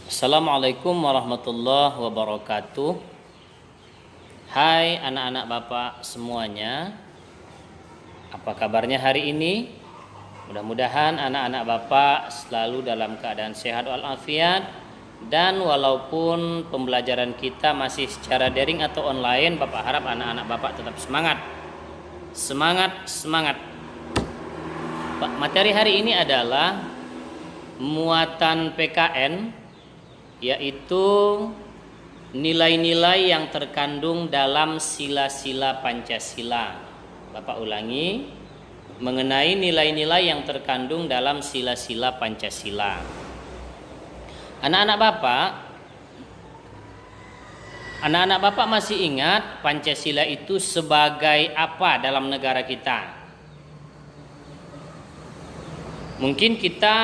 Assalamualaikum warahmatullahi wabarakatuh. Hai anak-anak Bapak semuanya. Apa kabarnya hari ini? Mudah-mudahan anak-anak Bapak selalu dalam keadaan sehat walafiat. Dan walaupun pembelajaran kita masih secara daring atau online, Bapak harap anak-anak Bapak tetap semangat. Semangat. Materi hari ini adalah muatan PKN, yaitu nilai-nilai yang terkandung dalam sila-sila Pancasila. Bapak ulangi, mengenai nilai-nilai yang terkandung dalam sila-sila Pancasila. Anak-anak Bapak masih ingat Pancasila itu sebagai apa dalam negara kita? Mungkin kita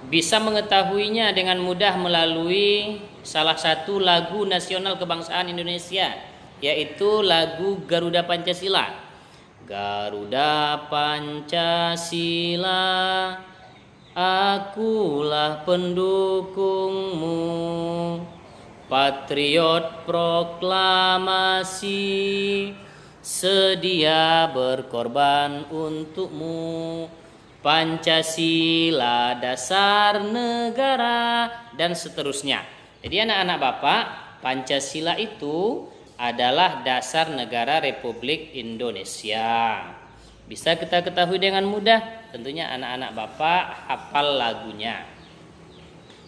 bisa mengetahuinya dengan mudah melalui salah satu lagu nasional kebangsaan Indonesia, yaitu lagu Garuda Pancasila. Garuda Pancasila, akulah pendukungmu, patriot proklamasi, sedia berkorban untukmu, Pancasila dasar negara, dan seterusnya. Jadi anak-anak Bapak, Pancasila itu adalah dasar negara Republik Indonesia. Bisa kita ketahui dengan mudah, tentunya anak-anak Bapak hafal lagunya.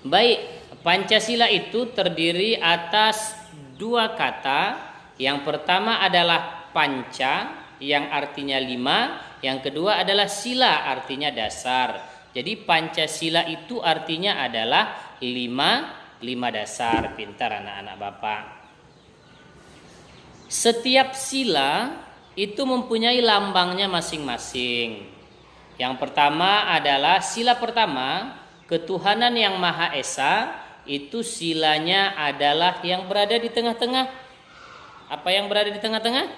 Baik, Pancasila itu terdiri atas dua kata. Yang pertama adalah panca, yang artinya lima. Yang kedua adalah sila, artinya dasar. Jadi Pancasila itu artinya adalah lima dasar. Pintar anak-anak Bapak. Setiap sila itu mempunyai lambangnya masing-masing. Yang pertama adalah sila pertama, ketuhanan yang Maha Esa. Itu silanya adalah yang berada di tengah-tengah. Apa yang berada di tengah-tengah?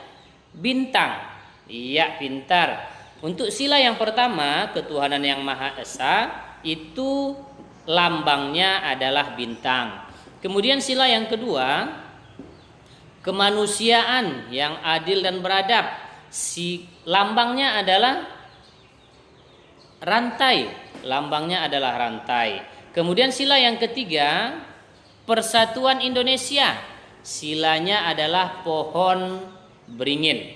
Bintang. Iya, pintar. Untuk sila yang pertama, ketuhanan yang Maha Esa, itu lambangnya adalah bintang. Kemudian sila yang kedua, kemanusiaan yang adil dan beradab. Lambangnya adalah rantai. Lambangnya adalah rantai. Kemudian sila yang ketiga, persatuan Indonesia. Silanya adalah pohon beringin.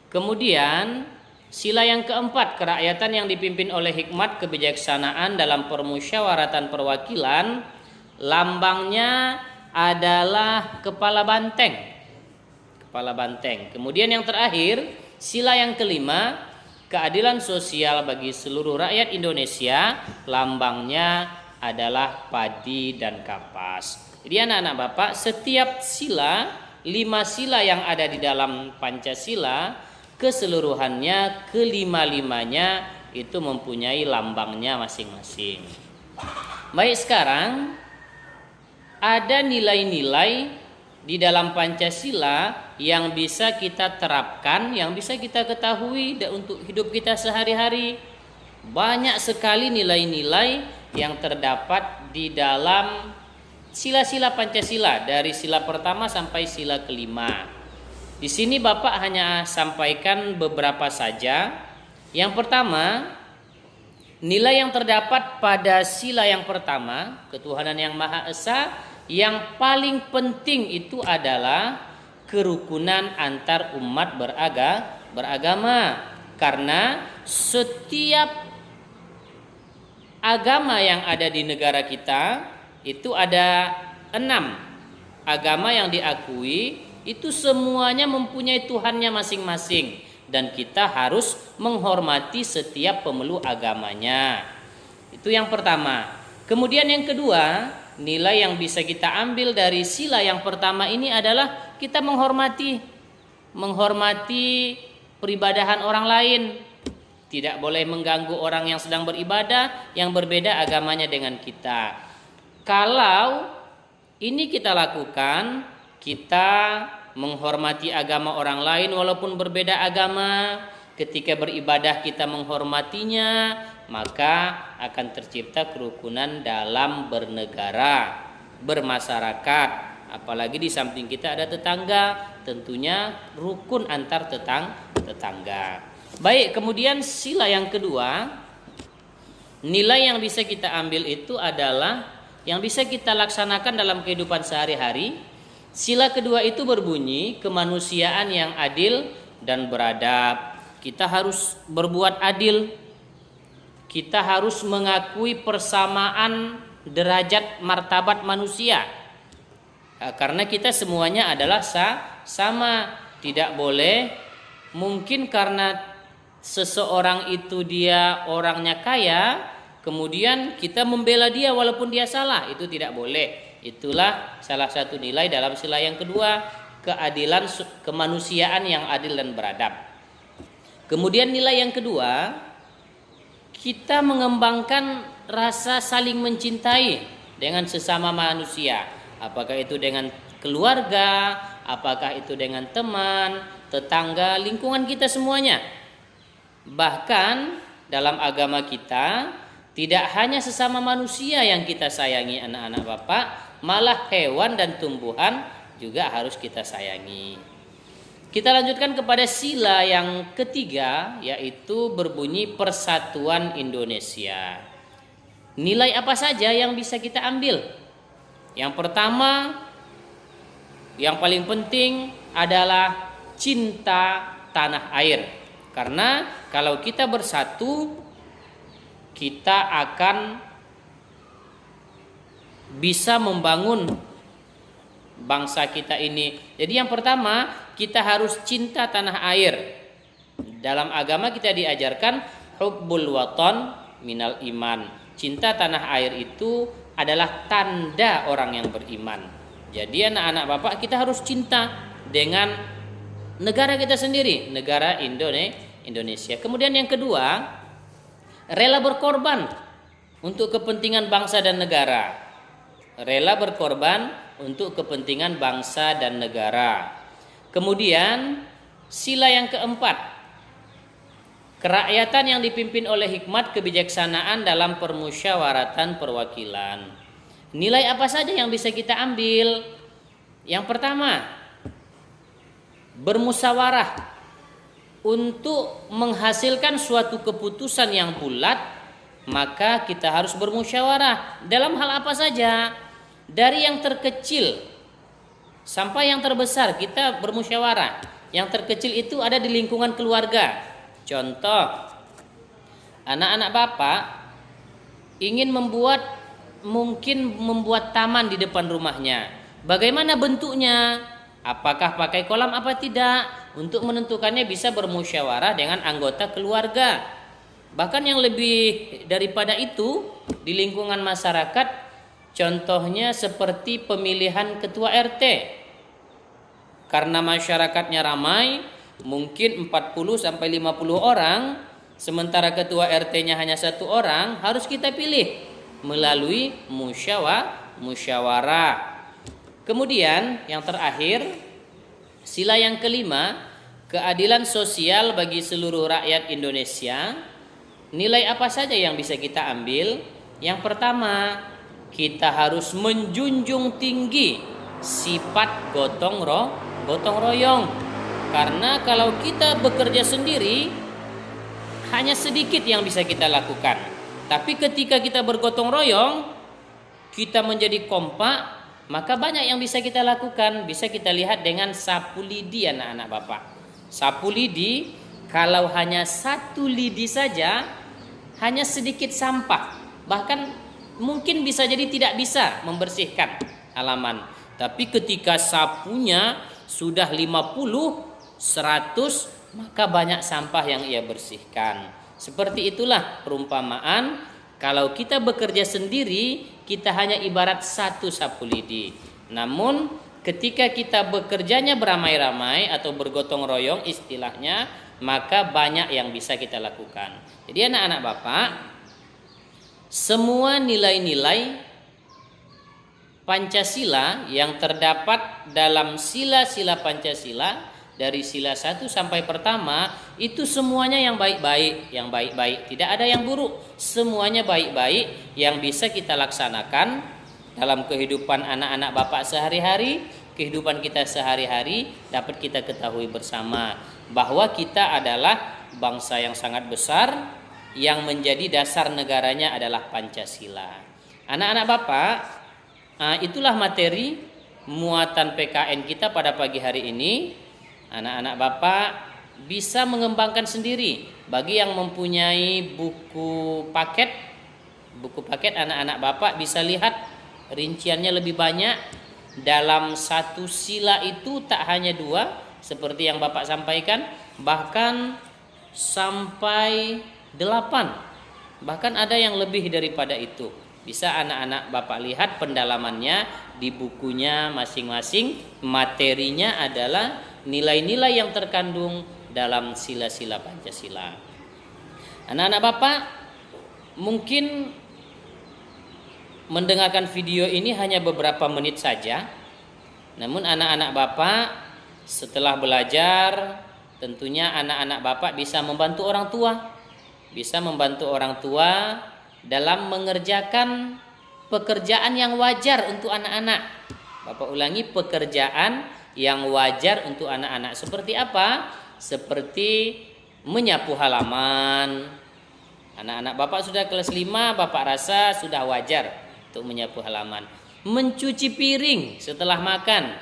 Kemudian sila yang keempat, kerakyatan yang dipimpin oleh hikmat kebijaksanaan dalam permusyawaratan perwakilan. Lambangnya adalah kepala banteng. Kemudian yang terakhir, sila yang kelima, keadilan sosial bagi seluruh rakyat Indonesia. Lambangnya adalah padi dan kapas. Jadi anak-anak Bapak, setiap sila, 5 sila yang ada di dalam Pancasila, keseluruhannya, kelima-limanya itu mempunyai lambangnya masing-masing. Baik, sekarang ada nilai-nilai di dalam Pancasila yang bisa kita terapkan, yang bisa kita ketahui untuk hidup kita sehari-hari. Banyak sekali nilai-nilai yang terdapat di dalam sila-sila Pancasila, dari sila pertama sampai sila kelima. Di sini Bapak hanya sampaikan beberapa saja. Yang pertama, nilai yang terdapat pada sila yang pertama, ketuhanan yang Maha Esa, yang paling penting itu adalah kerukunan antar umat beragama. Karena setiap agama yang ada di negara kita itu ada 6 agama yang diakui. Itu semuanya mempunyai Tuhannya masing-masing, dan kita harus menghormati setiap pemeluk agamanya. Itu yang pertama. Kemudian yang kedua, nilai yang bisa kita ambil dari sila yang pertama ini adalah kita menghormati peribadahan orang lain. Tidak boleh mengganggu orang yang sedang beribadah, yang berbeda agamanya dengan kita. Kalau ini kita lakukan, kita menghormati agama orang lain walaupun berbeda agama, ketika beribadah kita menghormatinya, maka akan tercipta kerukunan dalam bernegara, bermasyarakat. Apalagi di samping kita ada tetangga, tentunya rukun antar tetangga. Baik, kemudian sila yang kedua, nilai yang bisa kita ambil itu adalah yang bisa kita laksanakan dalam kehidupan sehari-hari. Sila kedua itu berbunyi kemanusiaan yang adil dan beradab. Kita harus berbuat adil. Kita harus mengakui persamaan derajat martabat manusia. Karena kita semuanya adalah sama. Tidak boleh mungkin karena seseorang itu dia orangnya kaya, kemudian kita membela dia walaupun dia salah. Itu tidak boleh. Itulah salah satu nilai dalam sila yang kedua, keadilan kemanusiaan yang adil dan beradab. Kemudian nilai yang kedua, kita mengembangkan rasa saling mencintai dengan sesama manusia. Apakah itu dengan keluarga, apakah itu dengan teman, tetangga, lingkungan kita semuanya. Bahkan dalam agama kita tidak hanya sesama manusia yang kita sayangi anak-anak Bapak, malah hewan dan tumbuhan juga harus kita sayangi. Kita lanjutkan kepada sila yang ketiga, yaitu berbunyi Persatuan Indonesia. Nilai apa saja yang bisa kita ambil? Yang pertama, yang paling penting adalah cinta tanah air. Karena kalau kita bersatu, kita akan bisa membangun bangsa kita ini. Jadi yang pertama, kita harus cinta tanah air. Dalam agama kita diajarkan hubbul watan minal iman. Cinta tanah air itu adalah tanda orang yang beriman. Jadi anak-anak Bapak, kita harus cinta dengan negara kita sendiri, negara Indonesia. Kemudian yang kedua, rela berkorban untuk kepentingan bangsa dan negara. Rela berkorban untuk kepentingan bangsa dan negara. Kemudian sila yang keempat, kerakyatan yang dipimpin oleh hikmat kebijaksanaan dalam permusyawaratan perwakilan. Nilai apa saja yang bisa kita ambil? Yang pertama, bermusyawarah untuk menghasilkan suatu keputusan yang bulat, maka kita harus bermusyawarah dalam hal apa saja. Dari yang terkecil sampai yang terbesar kita bermusyawarah. Yang terkecil itu ada di lingkungan keluarga. Contoh, anak-anak Bapak ingin membuat taman di depan rumahnya. Bagaimana bentuknya? Apakah pakai kolam apa tidak? Untuk menentukannya bisa bermusyawarah dengan anggota keluarga. Bahkan yang lebih daripada itu, di lingkungan masyarakat, contohnya seperti pemilihan ketua RT. Karena masyarakatnya ramai, mungkin 40 sampai 50 orang, sementara ketua RT-nya hanya 1 orang, harus kita pilih melalui musyawarah. Kemudian yang terakhir, sila yang kelima, keadilan sosial bagi seluruh rakyat Indonesia. Nilai apa saja yang bisa kita ambil? Yang pertama, kita harus menjunjung tinggi sifat gotong royong. Karena kalau kita bekerja sendiri, hanya sedikit yang bisa kita lakukan. Tapi ketika kita bergotong royong, kita menjadi kompak, maka banyak yang bisa kita lakukan. Bisa kita lihat dengan sapu lidi anak-anak Bapak. Sapu lidi, kalau hanya 1 lidi saja, hanya sedikit sampah. Bahkan mungkin bisa jadi tidak bisa membersihkan halaman. Tapi ketika sapunya sudah 50, 100, maka banyak sampah yang ia bersihkan. Seperti itulah perumpamaan, kalau kita bekerja sendiri, kita hanya ibarat 1 sapu lidi. Namun ketika kita bekerjanya beramai-ramai atau bergotong royong istilahnya, maka banyak yang bisa kita lakukan. Jadi anak-anak Bapak, semua nilai-nilai Pancasila yang terdapat dalam sila-sila Pancasila dari sila 1 sampai pertama itu semuanya yang baik-baik, tidak ada yang buruk, semuanya baik-baik yang bisa kita laksanakan dalam kehidupan anak-anak Bapak sehari-hari, kehidupan kita sehari-hari. Dapat kita ketahui bersama bahwa kita adalah bangsa yang sangat besar, yang menjadi dasar negaranya adalah Pancasila. Anak-anak Bapak, itulah materi muatan PKN kita pada pagi hari ini. Anak-anak Bapak bisa mengembangkan sendiri. Bagi yang mempunyai buku paket anak-anak Bapak bisa lihat rinciannya lebih banyak. Dalam satu sila itu tak hanya 2 seperti yang Bapak sampaikan, bahkan sampai 8, bahkan ada yang lebih daripada itu. Bisa anak-anak Bapak lihat pendalamannya di bukunya masing-masing. Materinya adalah nilai-nilai yang terkandung dalam sila-sila Pancasila. Anak-anak Bapak mungkin mendengarkan video ini hanya beberapa menit saja. Namun anak-anak Bapak setelah belajar, tentunya anak-anak Bapak bisa membantu orang tua. Bisa membantu orang tua dalam mengerjakan pekerjaan yang wajar untuk anak-anak. Bapak ulangi, pekerjaan yang wajar untuk anak-anak. Seperti apa? Seperti menyapu halaman. Anak-anak Bapak sudah kelas 5, Bapak rasa sudah wajar untuk menyapu halaman. Mencuci piring setelah makan.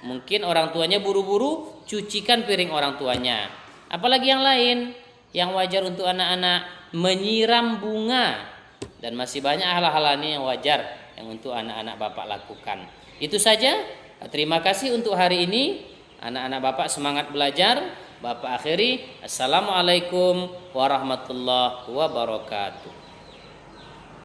Mungkin orang tuanya buru-buru, cucikan piring orang tuanya. Apalagi yang lain yang wajar untuk anak-anak, menyiram bunga, dan masih banyak hal-hal lain yang wajar yang untuk anak-anak Bapak lakukan. Itu saja. Terima kasih untuk hari ini. Anak-anak Bapak semangat belajar. Bapak akhiri. Assalamualaikum warahmatullahi wabarakatuh.